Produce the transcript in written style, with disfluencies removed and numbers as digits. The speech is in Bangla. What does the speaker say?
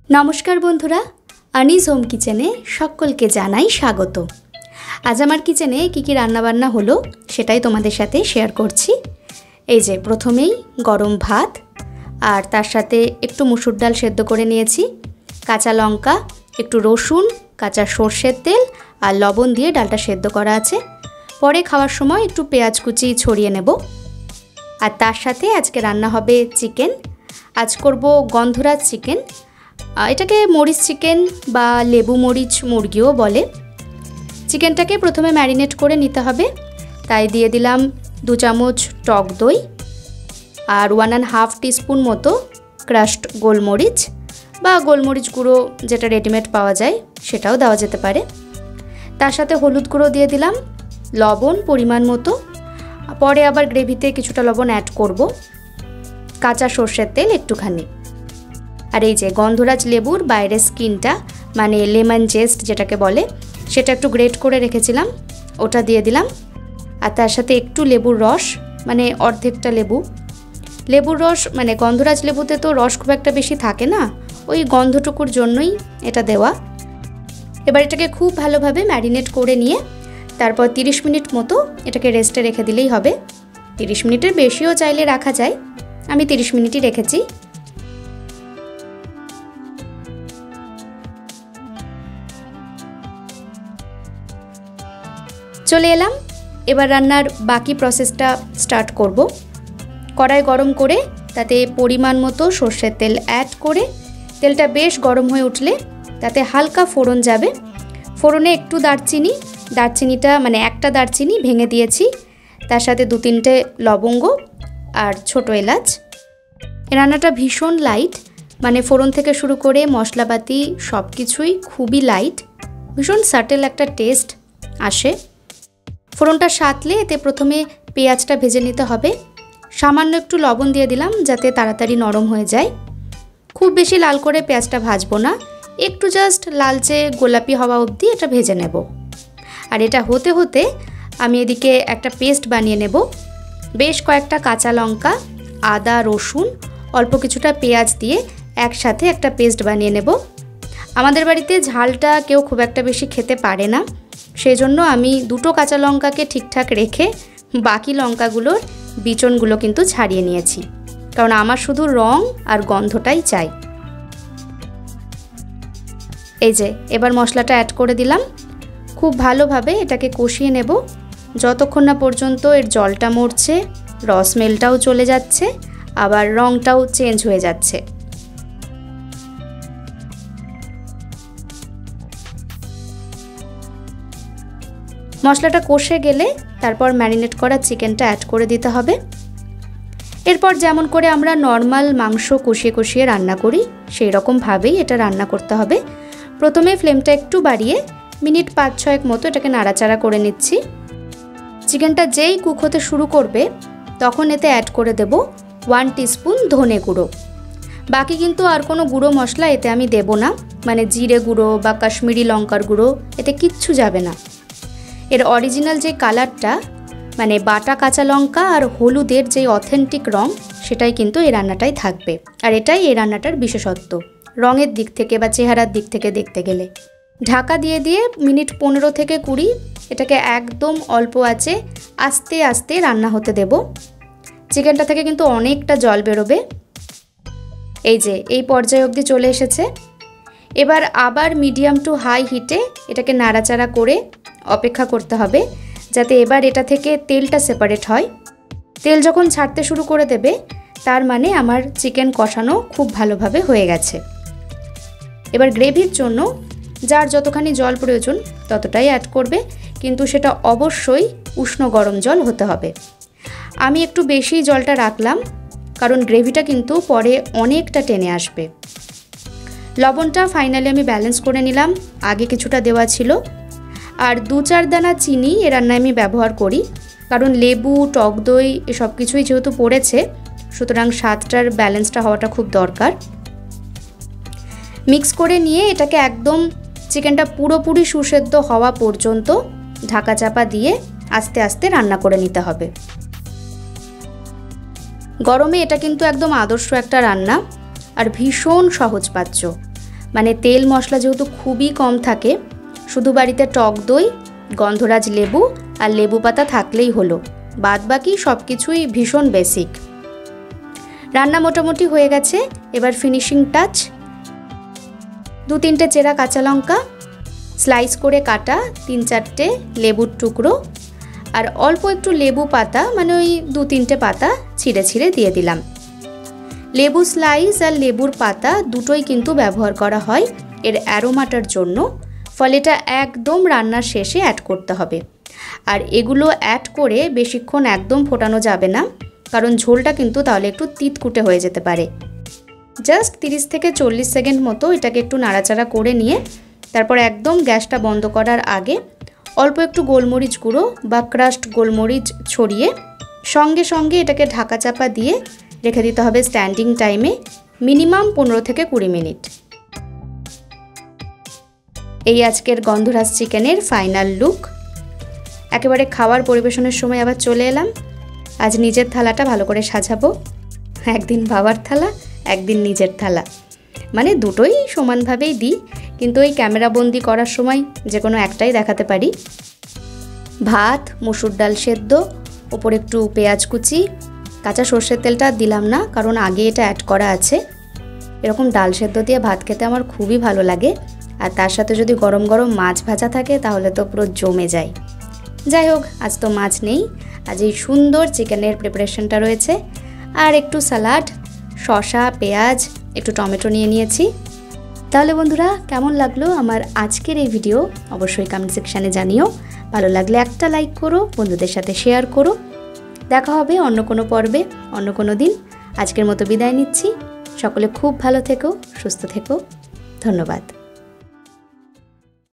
नमस्कार बंधुरा अनीज होम किचेने सकलके जानाई स्वागत। आज आमार किचेने की रान्ना बान्ना हलो सेटाई तोमादेर साथे शेयर करछि। এই যে প্রথমেই গরম ভাত আর তার সাথে একটু মসুর ডাল সেদ্ধ করে নিয়েছি, কাঁচা লঙ্কা, একটু রসুন, কাঁচা সরষের তেল আর লবণ দিয়ে ডালটা সেদ্ধ করা আছে। পরে খাওয়ার সময় একটু পেঁয়াজ কুচি ছড়িয়ে নেব। আর তার সাথে আজকে রান্না হবে চিকেন। আজ করব গন্ধরাজ চিকেন। এটাকে মরিচ চিকেন বা লেবু মরিচ মুরগিও বলে। চিকেনটাকে প্রথমে ম্যারিনেট করে নিতে হবে। তাই দিয়ে দিলাম 2 চামচ টক দই আর 1.5 টিস্পুন মতো ক্রাশড গোলমরিচ বা গোলমরিচ গুঁড়ো যেটা রেডিমেড পাওয়া যায় সেটাও দেওয়া যেতে পারে। তার সাথে হলুদ গুঁড়ো দিয়ে দিলাম, লবণ পরিমাণ মতো। পরে আবার গ্রেভিতে কিছুটা লবণ অ্যাড করব, কাঁচা সরষের তেল একটুখানি। আর এই যে গন্ধরাজ লেবুর বাইরের স্কিনটা মানে লেমন জেস্ট যেটাকে বলে সেটা একটু গ্রেট করে রেখেছিলাম, ওটা দিয়ে দিলাম। আর তার সাথে একটু লেবুর রস মানে অর্ধেকটা লেবুর রস মানে গন্ধরাজ লেবুতে তো রস খুব একটা বেশি থাকে না, ওই গন্ধটুকুর জন্যই এটা দেওয়া। এবার এটাকে খুব ভালোভাবে ম্যারিনেট করে নিয়ে তারপর 30 মিনিট মতো এটাকে রেস্টে রেখে দিলেই হবে। 30 মিনিটের বেশিও চাইলে রাখা যায়, আমি 30 মিনিটই রেখেছি। চলে এলাম, এবার রান্নার বাকি প্রসেসটা স্টার্ট করব। কড়াই গরম করে তাতে পরিমাণ মতো সরষের তেল অ্যাড করে তেলটা বেশ গরম হয়ে উঠলে তাতে হালকা ফোড়ন যাবে। ফোড়নে একটু দারচিনিটা মানে একটা দারচিনি ভেঙে দিয়েছি, তার সাথে 2-3টে লবঙ্গ আর ছোট এলাচ। রান্নাটা ভীষণ লাইট, মানে ফোড়ন থেকে শুরু করে মশলাপাতি সব কিছুই খুবই লাইট, ভীষণ সাটেল একটা টেস্ট আসে। ফোড়নটা সাতলে এতে প্রথমে পেঁয়াজটা ভেজে নিতে হবে। সামান্য একটু লবণ দিয়ে দিলাম যাতে তাড়াতাড়ি নরম হয়ে যায়। খুব বেশি লাল করে পেঁয়াজটা ভাজবো না, একটু জাস্ট লালচে গোলাপি হওয়া অবধি এটা ভেজে নেব। আর এটা হতে হতে আমি এদিকে একটা পেস্ট বানিয়ে নেব। বেশ কয়েকটা কাঁচা লঙ্কা, আদা, রসুন, অল্প কিছুটা পেঁয়াজ দিয়ে একসাথে একটা পেস্ট বানিয়ে নেব। আমাদের বাড়িতে ঝালটা কেউ খুব একটা বেশি খেতে পারে না, সেই জন্য আমি 2টো কাঁচা লঙ্কাকে ঠিকঠাক রেখে বাকি লঙ্কাগুলোর বিচনগুলো কিন্তু ছাড়িয়ে নিয়েছি, কারণ আমার শুধু রং আর গন্ধটাই চাই। এই যে এবার মশলাটা অ্যাড করে দিলাম। খুব ভালোভাবে এটাকে কষিয়ে নেব যতক্ষণ না পর্যন্ত এর জলটা মরছে, রসমেলটাও চলে যাচ্ছে, আবার রংটাও চেঞ্জ হয়ে যাচ্ছে। মশলাটা কষে গেলে তারপর ম্যারিনেট করা চিকেনটা অ্যাড করে দিতে হবে। এরপর যেমন করে আমরা নর্মাল মাংস কষিয়ে কষিয়ে রান্না করি সেই রকমভাবেই এটা রান্না করতে হবে। প্রথমে ফ্লেমটা একটু বাড়িয়ে মিনিট 5-6 মতো এটাকে নাড়াচাড়া করে নিচ্ছি। চিকেনটা যেই কুক হতে শুরু করবে তখন এতে অ্যাড করে দেব 1 টিস্পুন ধনে গুঁড়ো। বাকি কিন্তু আর কোনো গুঁড়ো মশলা এতে আমি দেব না, মানে জিরে গুঁড়ো বা কাশ্মীরি লঙ্কার গুঁড়ো এতে কিচ্ছু যাবে না। এর অরিজিনাল যে কালারটা মানে বাটা কাঁচা লঙ্কা আর হলুদের যে অথেন্টিক রং সেটাই কিন্তু এই রান্নাটাই থাকবে। আর এটাই এই রান্নাটার বিশেষত্ব রঙের দিক থেকে বা চেহারার দিক থেকে দেখতে গেলে। ঢাকা দিয়ে দিয়ে মিনিট 15 থেকে 20 এটাকে একদম অল্প আঁচে আস্তে আস্তে রান্না হতে দেব। চিকেনটা থেকে কিন্তু অনেকটা জল বেরোবে। এই যে এই পর্যায়ে অবধি চলে এসেছে। এবার আবার মিডিয়াম টু হাই হিটে এটাকে নাড়াচাড়া করে অপেক্ষা করতে হবে যাতে এবার এটা থেকে তেলটা সেপারেট হয়। তেল যখন ছাড়তে শুরু করে দেবে তার মানে আমার চিকেন কষানো খুব ভালোভাবে হয়ে গেছে। এবার গ্রেভির জন্য যার যতখানি জল প্রয়োজন ততটাই অ্যাড করবে, কিন্তু সেটা অবশ্যই উষ্ণ গরম জল হতে হবে। আমি একটু বেশি জলটা রাখলাম কারণ গ্রেভিটা কিন্তু পরে অনেকটা টেনে আসবে। লবণটা ফাইনালি আমি ব্যালেন্স করে নিলাম, আগে কিছুটা দেওয়া ছিল। আর 2-4 দানা চিনি এ রান্নায় আমি ব্যবহার করি, কারণ লেবু, টক দই এসব কিছুই যেহেতু পড়েছে সুতরাং স্বাদটার ব্যালেন্সটা হওয়াটা খুব দরকার। মিক্স করে নিয়ে এটাকে একদম চিকেনটা পুরোপুরি সুসেদ্ধ হওয়া পর্যন্ত ঢাকা চাপা দিয়ে আস্তে আস্তে রান্না করে নিতে হবে। গরমে এটা কিন্তু একদম আদর্শ একটা রান্না আর ভীষণ সহজপাচ্য। মানে তেল মশলা যেহেতু খুবই কম থাকে, শুধু বাড়িতে টক দই, গন্ধরাজ লেবু আর লেবু পাতা থাকলেই হলো, বাদ বাকি সব কিছুই ভীষণ বেসিক। রান্না মোটামুটি হয়ে গেছে। এবার ফিনিশিং টাচ, 2-3টে চেরা কাঁচা লঙ্কা, স্লাইস করে কাটা 3-4টে লেবুর টুকরো, আর অল্প একটু লেবু পাতা, মানে ওই 2-3টে পাতা ছিঁড়ে ছিঁড়ে দিয়ে দিলাম। লেবু স্লাইস আর লেবুর পাতা দুটোই কিন্তু ব্যবহার করা হয় এর অ্যারোমাটার জন্য, ফলে এটা একদম রান্নার শেষে অ্যাড করতে হবে। আর এগুলো অ্যাড করে বেশিক্ষণ একদম ফোটানো যাবে না, কারণ ঝোলটা কিন্তু তাহলে একটু তিতকুটে হয়ে যেতে পারে। জাস্ট 30 থেকে 40 সেকেন্ড মতো এটাকে একটু নাড়াচাড়া করে নিয়ে তারপর একদম গ্যাসটা বন্ধ করার আগে অল্প একটু গোলমরিচ গুঁড়ো বা ক্রাশড গোলমরিচ ছড়িয়ে সঙ্গে সঙ্গে এটাকে ঢাকা চাপা দিয়ে রেখে দিতে হবে স্ট্যান্ডিং টাইমে মিনিমাম 15 থেকে 20 মিনিট। এই আজকের গন্ধরাজ চিকেনের ফাইনাল লুক। একেবারে খাওয়ার পরিবেশনের সময় আবার চলে এলাম। আজ নিজের থালাটা ভালো করে সাজাবো, একদিন বাবার থালা, একদিন নিজের থালা, মানে দুটোই সমানভাবেই দিই, কিন্তু ওই ক্যামেরাবন্দি করার সময় যে কোনো একটাই দেখাতে পারি। ভাত, মসুর ডাল সেদ্ধ, ওপর একটু পেঁয়াজ কুচি, কাঁচা সর্ষের তেলটা দিলাম না কারণ আগে এটা অ্যাড করা আছে। এরকম ডাল সেদ্ধ দিয়ে ভাত খেতে আমার খুবই ভালো লাগে, আর তার সাথে যদি গরম গরম মাছ ভাজা থাকে তাহলে তো পুরো জমে যায়। যাই হোক, আজ তো মাছ নেই, আজ এই সুন্দর চিকেনের প্রিপারেশনটা রয়েছে, আর একটু স্যালাড, শসা, পেঁয়াজ, একটু টমেটো নিয়ে নিয়েছি। তাহলে বন্ধুরা, কেমন লাগলো আমার আজকের এই ভিডিও অবশ্যই কমেন্ট সেকশানে জানিও। ভালো লাগলে একটা লাইক করো, বন্ধুদের সাথে শেয়ার করো। দেখা হবে অন্য কোনো পর্বে, অন্য কোনো দিন। আজকের মতো বিদায় নিচ্ছি। সকলে খুব ভালো থেকো, সুস্থ থেকো। ধন্যবাদ।